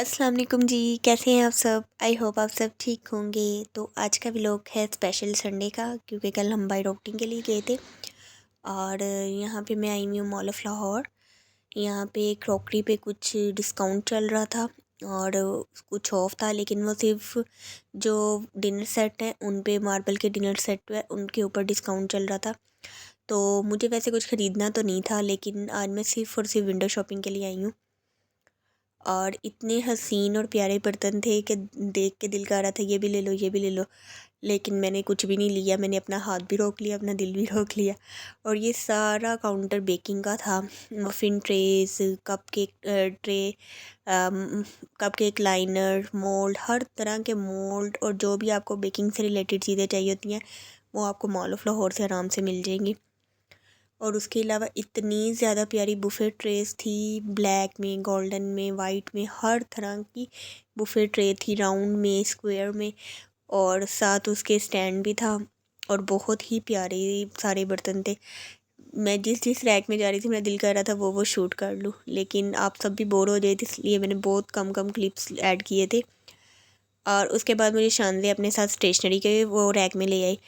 अस्सलाम वालेकुम जी। कैसे हैं आप सब? आई होप आप सब ठीक होंगे। तो आज का व्लॉग है स्पेशल संडे का, क्योंकि कल हम बाइट ऑप्टिंग के लिए गए थे और यहाँ पे मैं आई हुई हूँ मॉल ऑफ लाहौर। यहाँ पे क्रॉकरी पे कुछ डिस्काउंट चल रहा था और कुछ ऑफ था, लेकिन वो सिर्फ जो डिनर सेट हैं उन पे, मार्बल के डिनर सेट है उनके ऊपर डिस्काउंट चल रहा था। तो मुझे वैसे कुछ ख़रीदना तो नहीं था, लेकिन आज मैं सिर्फ़ और सिर्फ विंडो शॉपिंग के लिए आई हूँ। और इतने हसीन और प्यारे बर्तन थे कि देख के दिल कर रहा था ये भी ले लो, ये भी ले लो। लेकिन मैंने कुछ भी नहीं लिया। मैंने अपना हाथ भी रोक लिया, अपना दिल भी रोक लिया। और ये सारा काउंटर बेकिंग का था। Muffin trays, cupcake tray, cupcake liner, mould, हर तरह के मोल्ड और जो भी आपको बेकिंग से रिलेटेड चीज़ें चाहिए होती हैं वो आपको मॉल ऑफ लाहौर से आराम से मिल जाएंगी। और उसके अलावा इतनी ज़्यादा प्यारी बुफ़े ट्रेस थी, ब्लैक में, गोल्डन में, वाइट में, हर तरह की बुफ़े ट्रे थी, राउंड में, स्क्वायर में, और साथ उसके स्टैंड भी था। और बहुत ही प्यारे सारे बर्तन थे। मैं जिस जिस रैक में जा रही थी मेरा दिल कर रहा था वो शूट कर लूँ, लेकिन आप सब भी बोर हो जाए थे, इसलिए मैंने बहुत कम कम क्लिप्स ऐड किए थे। और उसके बाद मुझे शानदे अपने साथ स्टेशनरी के वो रैक में ले आई।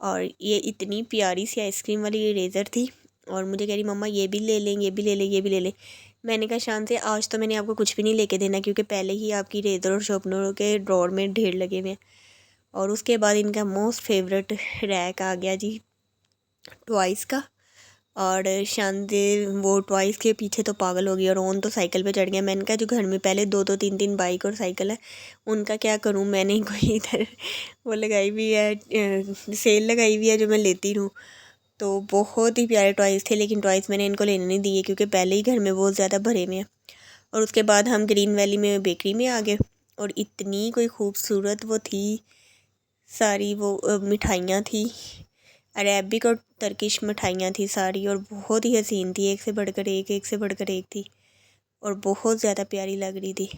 और ये इतनी प्यारी सी आइसक्रीम वाली इरेज़र थी और मुझे कह रही मम्मा ये भी ले लें, ये भी ले लें, ये भी ले लें। मैंने कहा शान से आज तो मैंने आपको कुछ भी नहीं लेके देना, क्योंकि पहले ही आपकी इरेज़र और शार्पनरों के ड्रॉर में ढेर लगे हुए हैं। और उसके बाद इनका मोस्ट फेवरेट रैक आ गया जी, टॉयज़ का। और शानदे वो टॉयज़ के पीछे तो पागल हो गई और ओन तो साइकिल पे चढ़ गया। मैंने कहा जो घर में पहले दो दो तीन तीन बाइक और साइकिल है उनका क्या करूँ, मैंने कोई इधर वो लगाई हुई है, सेल लगाई हुई है जो मैं लेती रहूँ। तो बहुत ही प्यारे टॉयज़ थे, लेकिन टॉयज़ मैंने इनको लेने नहीं दिए क्योंकि पहले ही घर में बहुत ज़्यादा भरे हुए हैं। और उसके बाद हम ग्रीन वैली में बेकरी में आ गए और इतनी कोई खूबसूरत वो थी, सारी वो मिठाइयाँ थी, अरेबिक और टर्किश मिठाइयाँ थी सारी, और बहुत ही हसीन थी, एक से बढ़कर एक से बढ़कर एक थी और बहुत ज़्यादा प्यारी लग रही थी।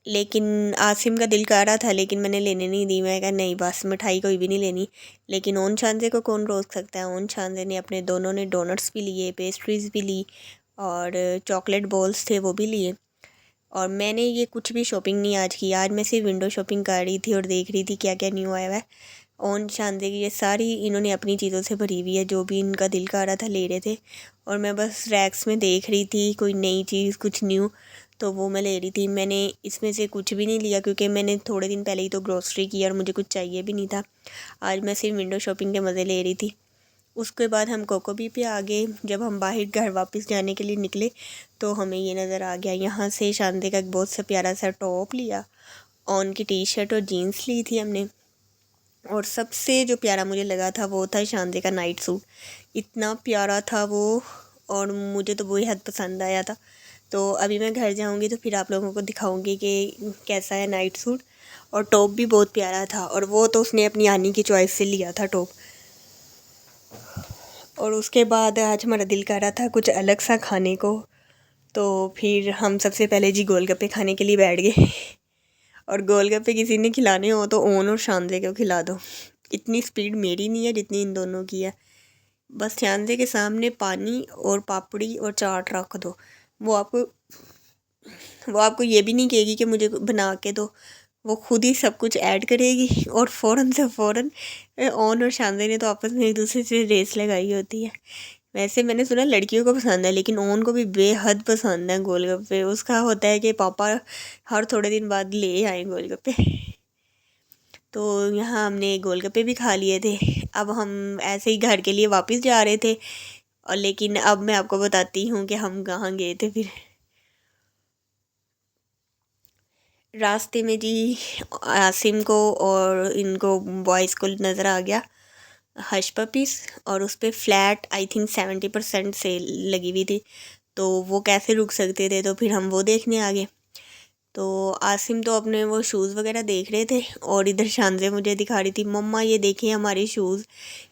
लेकिन आसिम का दिल कर रहा था, लेकिन मैंने लेने नहीं दी। मैं कहा नहीं बस मिठाई कोई भी नहीं लेनी। लेकिन ओन शानजे को कौन रोक सकता है। ओन शानजे ने अपने दोनों ने डोनट्स भी लिए, पेस्ट्रीज़ भी ली और चॉकलेट बॉल्स थे वो भी लिए। और मैंने ये कुछ भी शॉपिंग नहीं आज की। आज मैं सिर्फ विंडो शॉपिंग कर रही थी और देख रही थी क्या क्या न्यू आया हुआ है। ओन शानजे की ये सारी इन्होंने अपनी चीज़ों से भरी हुई है, जो भी इनका दिल कर रहा था ले रहे थे। और मैं बस रैक्स में देख रही थी कोई नई चीज़, कुछ न्यू, तो वो मैं ले रही थी। मैंने इसमें से कुछ भी नहीं लिया क्योंकि मैंने थोड़े दिन पहले ही तो ग्रोसरी की और मुझे कुछ चाहिए भी नहीं था। आज मैं सिर्फ विंडो शॉपिंग के मज़े ले रही थी। उसके बाद हम कोकोबी पे आ गए। जब हम बाहर घर वापस जाने के लिए निकले तो हमें ये नज़र आ गया। यहाँ से शानदे का एक बहुत सा प्यारा सा टॉप लिया, ऑन की टी शर्ट और जीन्स ली थी हमने। और सबसे जो प्यारा मुझे लगा था वो था शानदे का नाइट सूट। इतना प्यारा था वो और मुझे तो बेहद पसंद आया था। तो अभी मैं घर जाऊंगी तो फिर आप लोगों को दिखाऊंगी कि कैसा है नाइट सूट। और टॉप भी बहुत प्यारा था, और वो तो उसने अपनी आनी की चॉइस से लिया था टॉप। और उसके बाद आज हमारा दिल कर रहा था कुछ अलग सा खाने को, तो फिर हम सबसे पहले जी गोलगप्पे खाने के लिए बैठ गए। और गोलगप्पे किसी ने खिलाने हो तो ओन और शानजे को खिला दो। इतनी स्पीड मेरी नहीं है जितनी इन दोनों की है। बस शानजे के सामने पानी और पापड़ी और चाट रख दो, वो आपको वो आपको ये भी नहीं कहेगी कि मुझे बना के दो। वो खुद ही सब कुछ ऐड करेगी और फ़ौरन से फ़ौरन ओन और शानजे ने तो आपस में एक दूसरे से रेस लगाई होती है। वैसे मैंने सुना लड़कियों को पसंद है, लेकिन ओन को भी बेहद पसंद है गोलगप्पे। उसका होता है कि पापा हर थोड़े दिन बाद ले आए गोलगप्पे। तो यहाँ हमने गोलगप्पे भी खा लिए थे। अब हम ऐसे ही घर के लिए वापस जा रहे थे, और लेकिन अब मैं आपको बताती हूँ कि हम कहाँ गए थे। फिर रास्ते में जी आसिम को और इनको बॉयज़ को नज़र आ गया हश पपीस, और उस पर फ्लैट आई थिंक 70% सेल लगी हुई थी। तो वो कैसे रुक सकते थे, तो फिर हम वो देखने आ गए। तो आसिम तो अपने वो शूज़ वगैरह देख रहे थे और इधर शानजे मुझे दिखा रही थी मम्मा ये देखिए हमारे शूज़,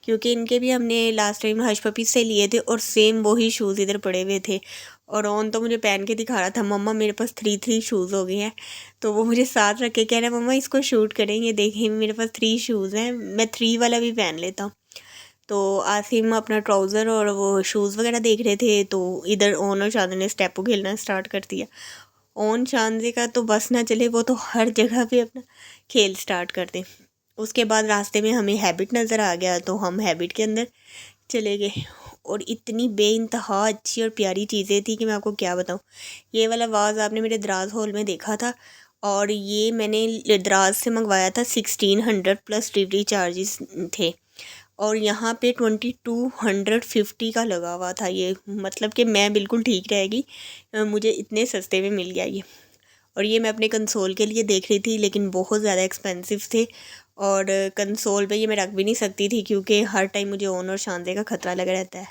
क्योंकि इनके भी हमने लास्ट टाइम हश पपीस से लिए थे और सेम वही शूज़ इधर पड़े हुए थे। और ऑन तो मुझे पहन के दिखा रहा था मम्मा मेरे पास 3 शूज़ हो गए हैं। तो वो मुझे साथ रख के कह रहा है मम्मा इसको शूट करेंगे, देखिए मेरे पास 3 शूज़ हैं, मैं 3 वाला भी पहन लेता हूँ। तो आसिम अपना ट्राउज़र और वो शूज़ वगैरह देख रहे थे, तो इधर ओन और शादी ने स्टेपो खेलना स्टार्ट कर दिया। ओन शानजे का तो बस ना चले, वो तो हर जगह पे अपना खेल स्टार्ट कर दें। उसके बाद रास्ते में हमें हैबिट नज़र आ गया तो हम हैबिट के अंदर चले गए, और इतनी बेइंतहा अच्छी और प्यारी चीज़ें थी कि मैं आपको क्या बताऊँ। ये वाला वाज़ आपने मेरे दराज हॉल में देखा था, और ये मैंने दराज से मंगवाया था। 1600 प्लस डिलीवरी चार्जेस थे, और यहाँ पे 2250 का लगा हुआ था ये। मतलब कि मैं बिल्कुल ठीक रहेगी, मुझे इतने सस्ते में मिल गया ये। और ये मैं अपने कंसोल के लिए देख रही थी, लेकिन बहुत ज़्यादा एक्सपेंसिव थे, और कंसोल पे ये मैं रख भी नहीं सकती थी क्योंकि हर टाइम मुझे ओन और शानदे का ख़तरा लगा रहता है।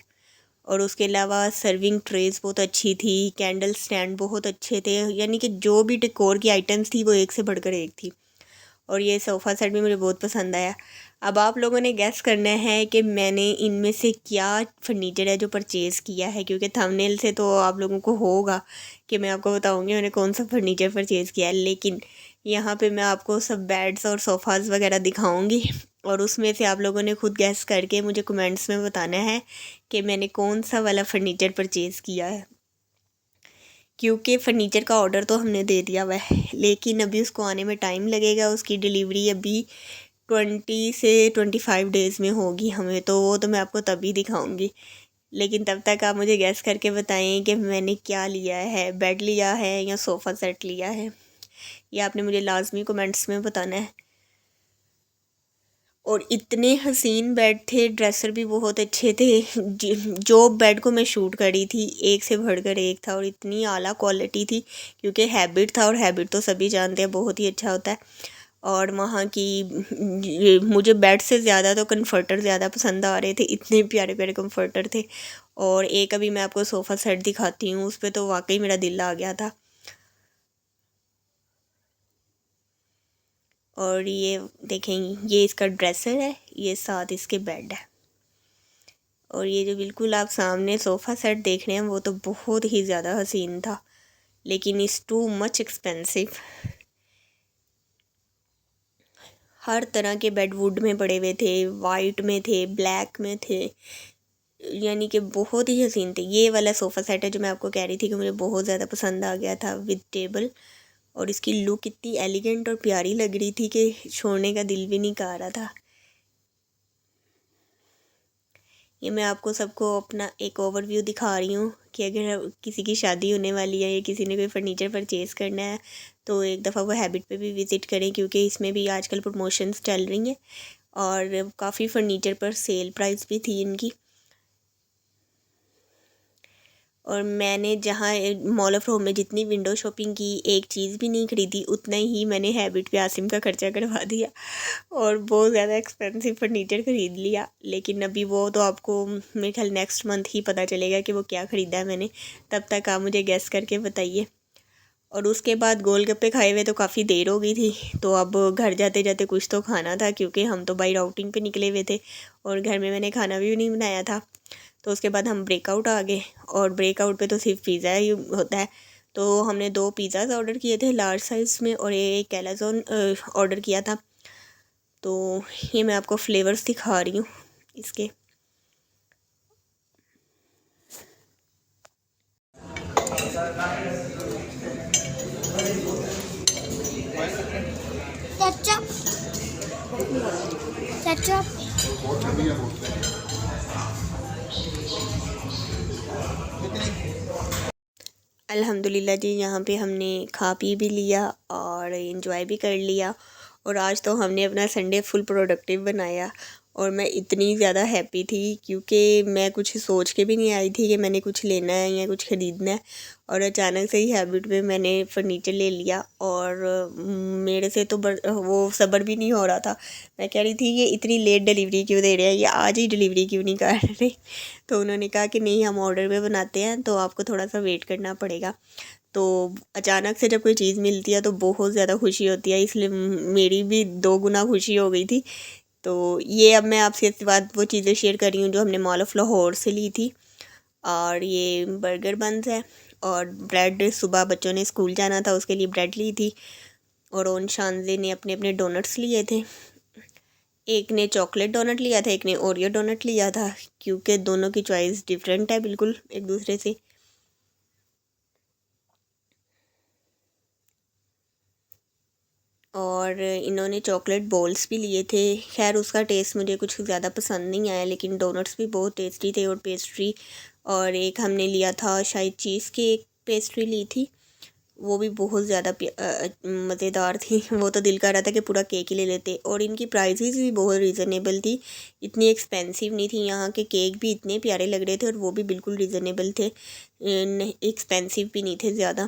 और उसके अलावा सर्विंग ट्रेस बहुत अच्छी थी, कैंडल स्टैंड बहुत अच्छे थे, यानी कि जो भी डेकोर की आइटम्स थी वो एक से बढ़कर एक थी। और ये सोफ़ा सेट भी मुझे बहुत पसंद आया। अब आप लोगों ने गैस करना है कि मैंने इनमें से क्या फ़र्नीचर है जो परचेज़ किया है, क्योंकि थंबनेल से तो आप लोगों को होगा कि मैं आपको बताऊंगी मैंने कौन सा फ़र्नीचर परचेज़ किया है, लेकिन यहाँ पे मैं आपको सब बेड्स और सोफ़ाज़ वगैरह दिखाऊंगी, और उसमें से आप लोगों ने खुद गैस करके मुझे कमेंट्स में बताना है कि मैंने कौन सा वाला फ़र्नीचर परचेज़ किया है। क्योंकि फ़र्नीचर का ऑर्डर तो हमने दे दिया हुआ है, लेकिन अभी उसको आने में टाइम लगेगा। उसकी डिलीवरी अभी 20 से 25 डेज़ में होगी हमें, तो वो तो मैं आपको तभी दिखाऊंगी। लेकिन तब तक आप मुझे गैस करके बताएं कि मैंने क्या लिया है, बेड लिया है या सोफ़ा सेट लिया है, या आपने मुझे लाजमी कमेंट्स में बताना है। और इतने हसीन बेड थे, ड्रेसर भी बहुत अच्छे थे। जो बेड को मैं शूट करी थी एक से बढ़कर एक था, और इतनी आला क्वालिटी थी, क्योंकि हैबिट था, और हैबिट तो सभी जानते हैं बहुत ही अच्छा होता है। और वहाँ की मुझे बेड से ज़्यादा तो कम्फर्टर ज़्यादा पसंद आ रहे थे, इतने प्यारे प्यारे कम्फर्टर थे। और एक अभी मैं आपको सोफ़ा सेट दिखाती हूँ, उस पर तो वाकई मेरा दिल आ गया था। और ये देखें, ये इसका ड्रेसर है, ये साथ इसके बेड है। और ये जो बिल्कुल आप सामने सोफ़ा सेट देख रहे हैं वो तो बहुत ही ज़्यादा हसीन था, लेकिन इज़ टू मच एक्सपेंसिव। हर तरह के बेड वुड में पड़े हुए थे, वाइट में थे, ब्लैक में थे, यानी कि बहुत ही हसीन थे। ये वाला सोफ़ा सेट है जो मैं आपको कह रही थी कि मुझे बहुत ज़्यादा पसंद आ गया था, विद टेबल। और इसकी लुक इतनी एलिगेंट और प्यारी लग रही थी कि छोड़ने का दिल भी नहीं कर रहा था। ये मैं आपको सबको अपना एक ओवरव्यू दिखा रही हूँ कि अगर किसी की शादी होने वाली है या किसी ने कोई फ़र्नीचर परचेज़ करना है तो एक दफ़ा वो हैबिट पे भी विज़िट करें, क्योंकि इसमें भी आजकल प्रमोशंस चल रही हैं, और काफ़ी फ़र्नीचर पर सेल प्राइस भी थी इनकी। और मैंने जहाँ मॉल ऑफ रोम में जितनी विंडो शॉपिंग की, एक चीज़ भी नहीं ख़रीदी, उतना ही मैंने हैबिट पे आसिम का ख़र्चा करवा दिया, और बहुत ज़्यादा एक्सपेंसिव फ़र्नीचर ख़रीद लिया। लेकिन अभी वो तो आपको मेरे ख्याल नेक्स्ट मंथ ही पता चलेगा कि वो क्या ख़रीदा है मैंने। तब तक आप मुझे गैस करके बताइए। और उसके बाद गोलगप्पे खाए हुए तो काफ़ी देर हो गई थी, तो अब घर जाते जाते कुछ तो खाना था, क्योंकि हम तो बाई आउटिंग पे निकले हुए थे, और घर में मैंने खाना भी नहीं बनाया था। तो उसके बाद हम ब्रेकआउट आ गए, और ब्रेकआउट पे तो सिर्फ पिज़्ज़ा ही होता है। तो हमने 2 पिज़्ज़ाज़ ऑर्डर किए थे लार्ज साइज़ में, और एक कैलाज़ोन ऑर्डर किया था। तो ये मैं आपको फ्लेवर्स दिखा रही हूँ इसके। केचप केचप अल्हम्दुलिल्लाह जी, यहाँ पे हमने खा पी भी लिया और इन्जॉय भी कर लिया, और आज तो हमने अपना संडे फुल प्रोडक्टिव बनाया। और मैं इतनी ज़्यादा हैप्पी थी, क्योंकि मैं कुछ सोच के भी नहीं आई थी कि मैंने कुछ लेना है या कुछ ख़रीदना है, और अचानक से ही हैबिट में मैंने फ़र्नीचर ले लिया। और मेरे से तो वो सब्र भी नहीं हो रहा था। मैं कह रही थी ये इतनी लेट डिलीवरी क्यों दे रहे हैं, ये आज ही डिलीवरी क्यों नहीं कर रहे। तो उन्होंने कहा कि नहीं, हम ऑर्डर पे बनाते हैं, तो आपको थोड़ा सा वेट करना पड़ेगा। तो अचानक से जब कोई चीज़ मिलती है तो बहुत ज़्यादा खुशी होती है, इसलिए मेरी भी 2 गुना खुशी हो गई थी। तो ये अब मैं आपसे इसके बाद वो चीज़ें शेयर कर रही हूँ जो हमने मॉल ऑफ लाहौर से ली थी। और ये बर्गर बन्स है, और ब्रेड, सुबह बच्चों ने स्कूल जाना था उसके लिए ब्रेड ली थी, और ओन शानजे ने अपने अपने डोनट्स लिए थे। एक ने चॉकलेट डोनट लिया था, एक ने ओरियो डोनट लिया था, क्योंकि दोनों की चॉइस डिफरेंट है बिल्कुल एक दूसरे से। और इन्होंने चॉकलेट बॉल्स भी लिए थे। खैर उसका टेस्ट मुझे कुछ ज़्यादा पसंद नहीं आया, लेकिन डोनट्स भी बहुत टेस्टी थे और पेस्ट्री। और एक हमने लिया था शायद चीज़ केक पेस्ट्री ली थी, वो भी बहुत ज़्यादा मज़ेदार थी। वो तो दिल कर रहा था कि पूरा केक ही ले लेते। और इनकी प्राइसेस भी बहुत रीज़नेबल थी, इतनी एक्सपेंसिव नहीं थी। यहाँ के केक भी इतने प्यारे लग रहे थे और वो भी बिल्कुल रीज़नेबल थे, एक्सपेंसिव भी नहीं थे ज़्यादा।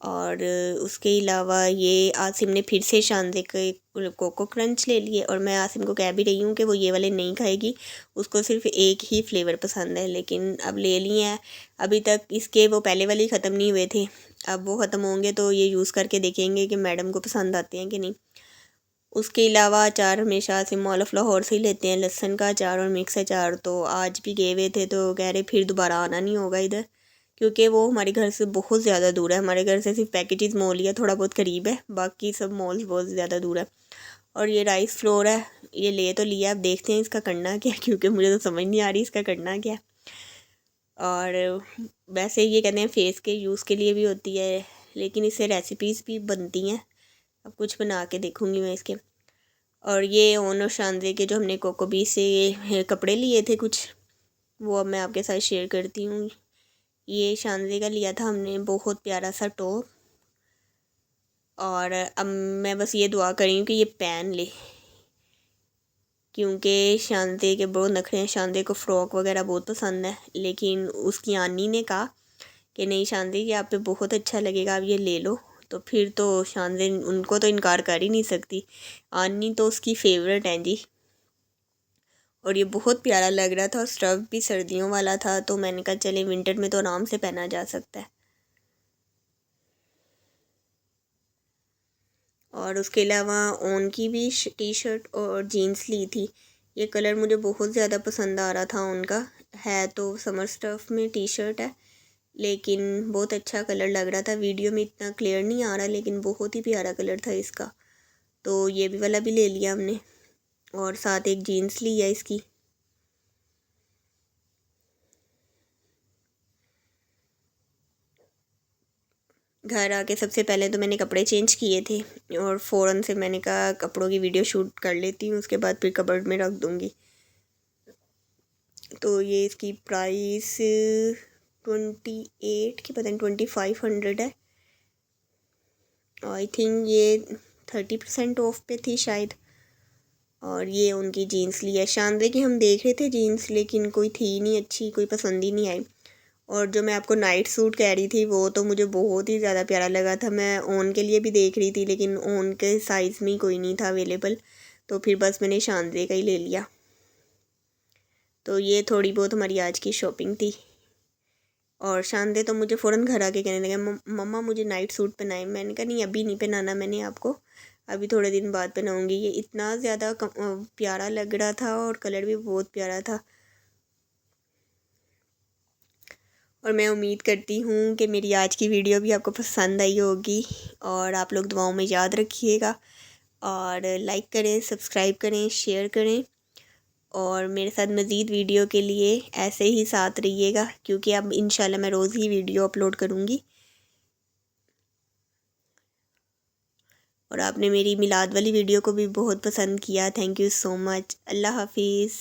और उसके अलावा ये आसिम ने फिर से शानदे के कोको क्रंच ले लिए, और मैं आसिम को कह भी रही हूँ कि वो ये वाले नहीं खाएगी, उसको सिर्फ एक ही फ्लेवर पसंद है, लेकिन अब ले लिए हैं। अभी तक इसके वो पहले वाले ख़त्म नहीं हुए थे, अब वो ख़त्म होंगे तो ये यूज़ करके देखेंगे कि मैडम को पसंद आते हैं कि नहीं। उसके अलावा अचार हमेशा आसिम मॉल ऑफ लाहौर से ही लेते हैं, लहसुन का अचार और मिक्स अचार। तो आज भी गए हुए थे तो कह रहे फिर दोबारा आना नहीं होगा इधर, क्योंकि वो हमारे घर से बहुत ज़्यादा दूर है। हमारे घर से सिर्फ पैकेजेस मॉल ही है, थोड़ा बहुत करीब है, बाकी सब मॉल्स बहुत ज़्यादा दूर है। और ये राइस फ्लोर है, ये ले तो लिया, अब देखते हैं इसका करना क्या है, क्योंकि मुझे तो समझ नहीं आ रही इसका करना क्या है। और वैसे ये कहते हैं फेस के यूज़ के लिए भी होती है, लेकिन इससे रेसिपीज़ भी बनती हैं, अब कुछ बना के देखूँगी मैं इसके। और ये ओन और शानदे के जो हमने कोकोबी से ये कपड़े लिए थे कुछ, वो अब मैं आपके साथ शेयर करती हूँ। ये शानदे का लिया था हमने, बहुत प्यारा सा टॉप। और अब मैं बस ये दुआ कर रही हूँ कि ये पहन ले, क्योंकि शानदे के बहुत नखरे हैं। शानदे को फ़्रॉक वगैरह बहुत पसंद है, लेकिन उसकी आनी ने कहा कि नहीं शानदे ये आप पे बहुत अच्छा लगेगा, आप ये ले लो। तो फिर तो शानदे उनको तो इनकार कर ही नहीं सकती, आनी तो उसकी फेवरेट हैं जी। और ये बहुत प्यारा लग रहा था, और स्टफ़ भी सर्दियों वाला था, तो मैंने कहा चले विंटर में तो आराम से पहना जा सकता है। और उसके अलावा ओन की भी टी शर्ट और जीन्स ली थी। ये कलर मुझे बहुत ज़्यादा पसंद आ रहा था उनका, है तो समर स्टफ़ में टी शर्ट है, लेकिन बहुत अच्छा कलर लग रहा था। वीडियो में इतना क्लियर नहीं आ रहा, लेकिन बहुत ही प्यारा कलर था इसका, तो ये भी वाला भी ले लिया हमने। और साथ एक जीन्स ली है इसकी। घर आके सबसे पहले तो मैंने कपड़े चेंज किए थे, और फ़ौरन से मैंने कहा कपड़ों की वीडियो शूट कर लेती हूँ, उसके बाद फिर कबर्ड में रख दूँगी। तो ये इसकी प्राइस 28 की पता नहीं 2500 है। आई थिंक ये 30% ऑफ पे थी शायद। और ये उनकी जीन्स ली है। शानदे की हम देख रहे थे जीन्स, लेकिन कोई थी नहीं अच्छी, कोई पसंद ही नहीं आई। और जो मैं आपको नाइट सूट कह रही थी, वो तो मुझे बहुत ही ज़्यादा प्यारा लगा था। मैं ओन के लिए भी देख रही थी, लेकिन ओन के साइज़ में कोई नहीं था अवेलेबल, तो फिर बस मैंने शानदे का ही ले लिया। तो ये थोड़ी बहुत हमारी आज की शॉपिंग थी। और शानदे तो मुझे फ़ौरन घर आके कहने लगा मम्मा मुझे नाइट सूट पहनाए। मैंने कहा नहीं अभी नहीं पहनाना मैंने आपको, अभी थोड़े दिन बाद पहनाऊँगी। ये इतना ज़्यादा प्यारा लग रहा था, और कलर भी बहुत प्यारा था। और मैं उम्मीद करती हूँ कि मेरी आज की वीडियो भी आपको पसंद आई होगी, और आप लोग दुआओं में याद रखिएगा। और लाइक करें, सब्सक्राइब करें, शेयर करें, और मेरे साथ मज़ीद वीडियो के लिए ऐसे ही साथ रहिएगा, क्योंकि अब इंशाल्लाह मैं रोज़ ही वीडियो अपलोड करूँगी। और आपने मेरी मिलाद वाली वीडियो को भी बहुत पसंद किया, थैंक यू सो मच। अल्लाह हाफिज़।